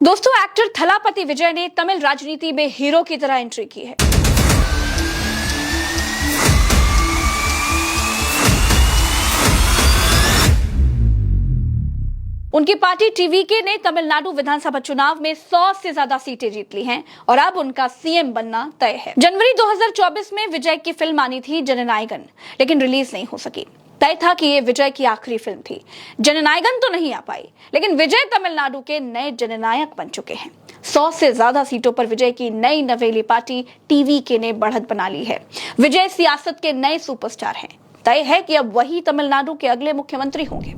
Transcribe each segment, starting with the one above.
दोस्तों, एक्टर थलापति विजय ने तमिल राजनीति में हीरो की तरह एंट्री की है। उनकी पार्टी टीवीके ने तमिलनाडु विधानसभा चुनाव में 100 से ज्यादा सीटें जीत ली हैं और अब उनका सीएम बनना तय है। जनवरी 2024 में विजय की फिल्म आनी थी जननायगन, लेकिन रिलीज नहीं हो सकी। तय था कि ये विजय की आखिरी फिल्म थी। जननायगन तो नहीं आ पाई, लेकिन विजय तमिलनाडु के नए जननायक बन चुके हैं। 100 से ज्यादा सीटों पर विजय की नई नवेली पार्टी टीवीके ने बढ़त बना ली है। विजय सियासत के नए सुपरस्टार हैं। तय है कि अब वही तमिलनाडु के अगले मुख्यमंत्री होंगे।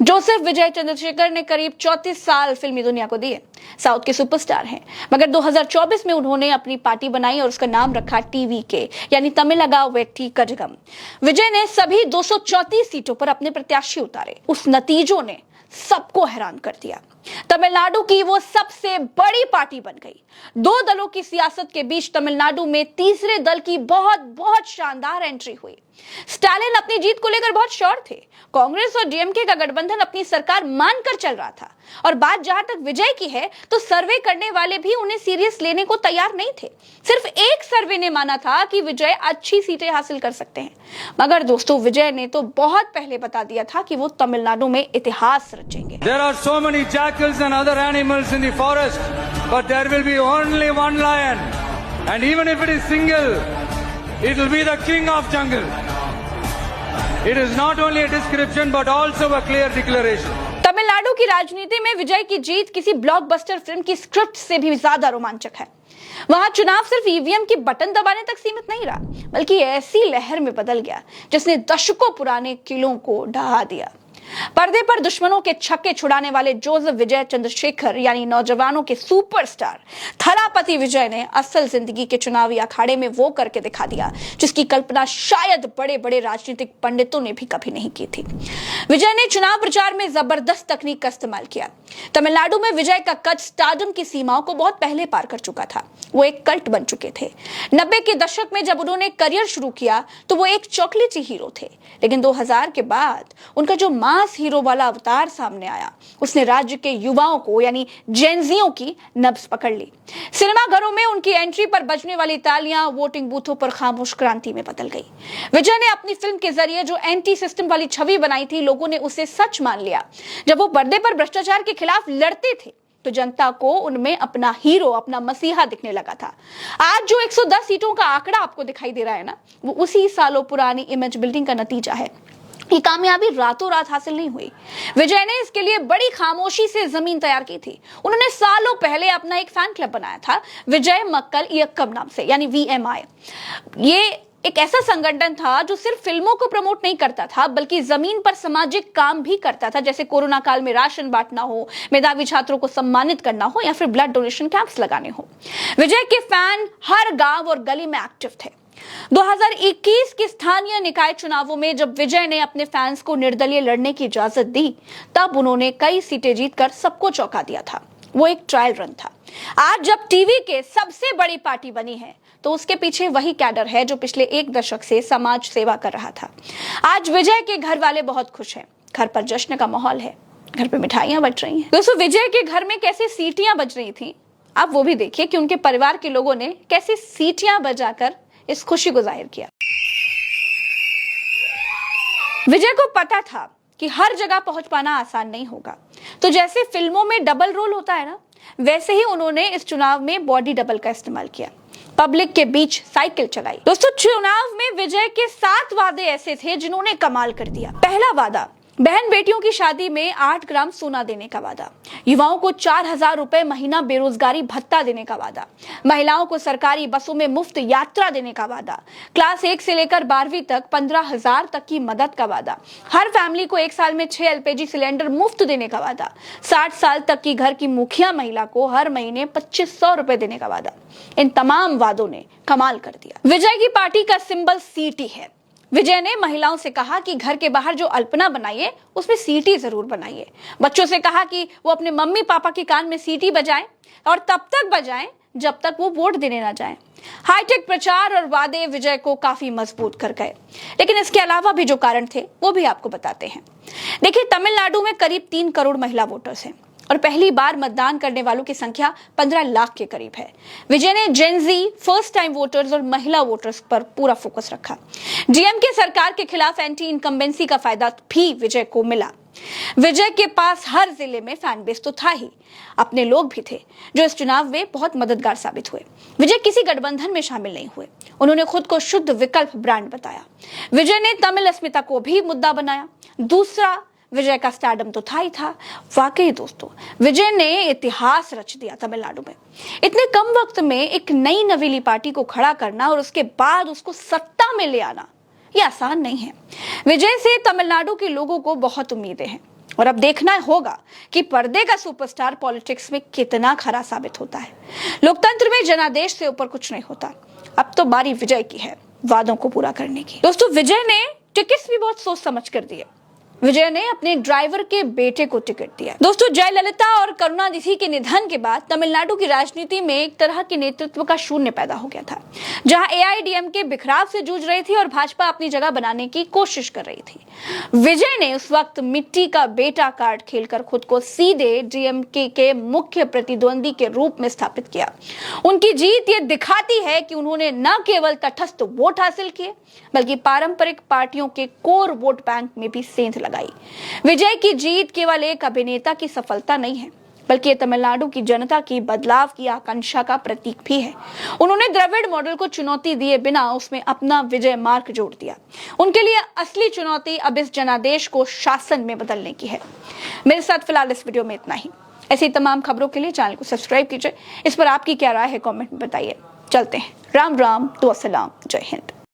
जोसेफ विजय चंद्रशेखर ने करीब 34 साल फिल्मी दुनिया को दिए। साउथ के सुपरस्टार हैं, मगर 2024 में उन्होंने अपनी पार्टी बनाई और उसका नाम रखा टीवीके, यानी तमिलगा वेट्टी कजगम। विजय ने सभी 234 सीटों पर अपने प्रत्याशी उतारे। उस नतीजों ने सबको हैरान कर दिया। तमिलनाडु की वो सबसे बड़ी पार्टी बन गई। दो दलों की सियासत के बीच तमिलनाडु में तीसरे दल की बहुत शानदार एंट्री हुई। स्टालिन अपनी जीत को लेकर बहुत श्योर थे। कांग्रेस और डीएमके का गठबंधन अपनी सरकार मानकर चल रहा था। और बात जहां तक विजय की है, तो सर्वे करने वाले भी उन्हें सीरियस लेने को तैयार नहीं थे। सिर्फ एक सर्वे ने माना था कि विजय अच्छी सीटें हासिल कर सकते हैं। मगर दोस्तों, विजय ने तो बहुत पहले बता दिया था कि वो तमिलनाडु में इतिहास रचेंगे। There are so many jackals and other animals in the forest, but there will be only one lion, and even if it is single, it will be the king of jungle. It is not only a description but also a clear declaration. Tamil Nadu की राजनीति में विजय की जीत किसी blockbuster film की script से भी ज्यादा रोमांचक है। वहां चुनाव सिर्फ ईवीएम की बटन दबाने तक सीमित नहीं रहा, बल्कि ऐसी लहर में बदल गया जिसने दशकों पुराने किलों को ढहा दिया। पर्दे पर दुश्मनों के छक्के छुड़ाने वाले जोसेफ विजय चंद्रशेखर, यानी नौजवानों के सुपरस्टार थलापति विजय ने असल जिंदगी के चुनावी अखाड़े में वो करके दिखा दिया जिसकी कल्पना शायद बड़े बड़े राजनीतिक पंडितों ने भी कभी नहीं की थी। विजय ने चुनाव प्रचार में जबरदस्त तकनीक का इस्तेमाल किया। तमिलनाडु में विजय का कद स्टारडम की सीमाओं को बहुत पहले पार कर चुका था। वो एक कल्ट बन चुके थे। 90 के दशक में जब उन्होंने करियर शुरू किया तो वो एक चॉकलेटी हीरो थे, लेकिन 2000 के बाद उनका जो मास हीरो वाला अवतार सामने आया, उसने राज्य के युवाओं को, यानी जेनजियों की नब्ज पकड़ ली। सिनेमा घरों में उनकी एंट्री पर बजने वाली तालियां वोटिंग बूथों पर खामोश क्रांति में बदल गई। विजय ने अपनी फिल्म के जरिए जो एंटी सिस्टम वाली छवि बनाई थी, लोगों ने उसे सच मान लिया। जब वो पर्दे पर भ्रष्टाचार के खिलाफ लड़ते थे तो जनता को उनमें अपना हीरो, अपना मसीहा दिखने लगा था। आज जो 110 सीटों का आंकड़ा आपको दिखाई दे रहा है ना, वो उसी सालों पुरानी इमेज बिल्डिंग का नतीजा है। ये कामयाबी रातों रात हासिल नहीं हुई। विजय ने इसके लिए बड़ी खामोशी से जमीन तैयार की थी। उन्होंने सालों पहले अपना एक फैन क्लब बनाया था, विजय मक्कल इयक्कम नाम से, यानी VMI। ये एक ऐसा संगठन था जो सिर्फ फिल्मों को प्रमोट नहीं करता था, बल्कि जमीन पर सामाजिक काम भी करता था, जैसे कोरोना काल में राशन बांटना हो, मेधावी छात्रों को सम्मानित करना हो, या फिर ब्लड डोनेशन कैंप्स लगाने हो। विजय के फैन हर गांव और गली में एक्टिव थे। 2021 के स्थानीय निकाय चुनावों में जब विजय ने अपने फैंस को निर्दलीय लड़ने की इजाजत दी, तब उन्होंने कई सीटें जीतकर सबको चौंका दिया था। वो एक ट्रायल रन था। आज जब टीवी के सबसे बड़ी पार्टी बनी है, तो उसके पीछे वही कैडर है जो पिछले एक दशक से समाज सेवा कर रहा था। आज विजय के घर वाले बहुत खुश हैं। घर पर जश्न का माहौल है, घर पे मिठाइयां बच रही हैं। दोस्तों, विजय के घर में कैसे सीटियां बज रही थी, आप वो भी देखिए कि उनके परिवार के लोगों ने कैसे सीटियां बजाकर इस खुशी को जाहिर किया। विजय को पता था कि हर जगह पहुंच पाना आसान नहीं होगा, तो जैसे फिल्मों में डबल रोल होता है ना, वैसे ही उन्होंने इस चुनाव में बॉडी डबल का इस्तेमाल किया। पब्लिक के बीच साइकिल चलाई। दोस्तों, चुनाव में विजय के 7 वादे ऐसे थे जिन्होंने कमाल कर दिया। पहला वादा, बहन बेटियों की शादी में 8 ग्राम सोना देने का वादा। युवाओं को 4000 रुपए महीना बेरोजगारी भत्ता देने का वादा। महिलाओं को सरकारी बसों में मुफ्त यात्रा देने का वादा। क्लास 1 से लेकर 12वीं तक 15,000 तक की मदद का वादा। हर फैमिली को 1 साल में 6 LPG सिलेंडर मुफ्त देने का वादा। 60 साल तक की घर की मुखिया महिला को हर महीने 2500 रुपए देने का वादा। इन तमाम वादों ने कमाल कर दिया। विजय की पार्टी का सिंबल सीटी है। विजय ने महिलाओं से कहा कि घर के बाहर जो अल्पना बनाइए, उसमें सीटी जरूर बनाइए। बच्चों से कहा कि वो अपने मम्मी पापा के कान में सीटी बजाएं, और तब तक बजाएं जब तक वो वोट देने ना जाएं। हाईटेक प्रचार और वादे विजय को काफी मजबूत कर गए, लेकिन इसके अलावा भी जो कारण थे वो भी आपको बताते हैं। देखिए, तमिलनाडु में करीब 3 करोड़ महिला वोटर्स हैं। और पहली बार मतदान करने वालों की संख्या 15 लाख के करीब है। विजय ने जेनजी, फर्स्ट टाइम वोटर्स और महिला वोटर्स पर पूरा फोकस रखा। डीएमके सरकार के खिलाफ एंटी इनकम्बेंसी का फायदा भी विजय को मिला। विजय के पास हर जिले में फैन बेस तो था ही, अपने लोग भी थे जो इस चुनाव में बहुत मददगार साबित हुए। विजय किसी गठबंधन में शामिल नहीं हुए, उन्होंने खुद को शुद्ध विकल्प ब्रांड बताया। विजय ने तमिल अस्मिता को भी मुद्दा बनाया। दूसरा, विजय का स्टारडम तो था ही था। वाकई दोस्तों, विजय ने इतिहास रच दिया तमिलनाडु में। इतने कम वक्त में एक नई नवीली पार्टी को खड़ा करना और उसके बाद उसको सत्ता में ले आना, ये आसान नहीं है। विजय से तमिलनाडु के लोगों को बहुत उम्मीदें हैं और अब देखना होगा कि पर्दे का सुपरस्टार पॉलिटिक्स में कितना खरा साबित होता है। लोकतंत्र में जनादेश से ऊपर कुछ नहीं होता। अब तो बारी विजय की है वादों को पूरा करने की। दोस्तों, विजय ने टिकट्स भी बहुत सोच समझ कर दिए। विजय ने अपने ड्राइवर के बेटे को टिकट दिया। दोस्तों, जयललिता और करुणानिधि के निधन के बाद तमिलनाडु की राजनीति में एक तरह के नेतृत्व का शून्य पैदा हो गया था, जहां एआईएडीएमके बिखराव से जूझ रही थी और भाजपा अपनी जगह बनाने की कोशिश कर रही थी। विजय ने उस वक्त मिट्टी का बेटा कार्ड खेलकर खुद को सीधे डीएमके के मुख्य प्रतिद्वंदी के रूप में स्थापित किया। उनकी जीत ये दिखाती है कि उन्होंने न केवल तटस्थ वोट हासिल किए, बल्कि पारंपरिक पार्टियों के कोर वोट बैंक में भी सेंध लगाई। विजय की जीत केवल एक अभिनेता की सफलता नहीं है, बल्कि ये तमिलनाडु की जनता की बदलाव की आकांक्षा का प्रतीक भी है। उन्होंने द्रविड़ मॉडल को चुनौती दिए बिना उसमें अपना विजय मार्क जोड़ दिया। उनके लिए असली चुनौती अब इस जनादेश को शासन में बदलने की है। मेरे साथ फिलहाल इस वीडियो में इतना ही। ऐसी तमाम खबरों के लिए चैनल को सब्सक्राइब कीजिए। इस पर आपकी क्या राय है कमेंट में बताइए। चलते हैं। राम राम, दुआ सलाम, जय हिंद।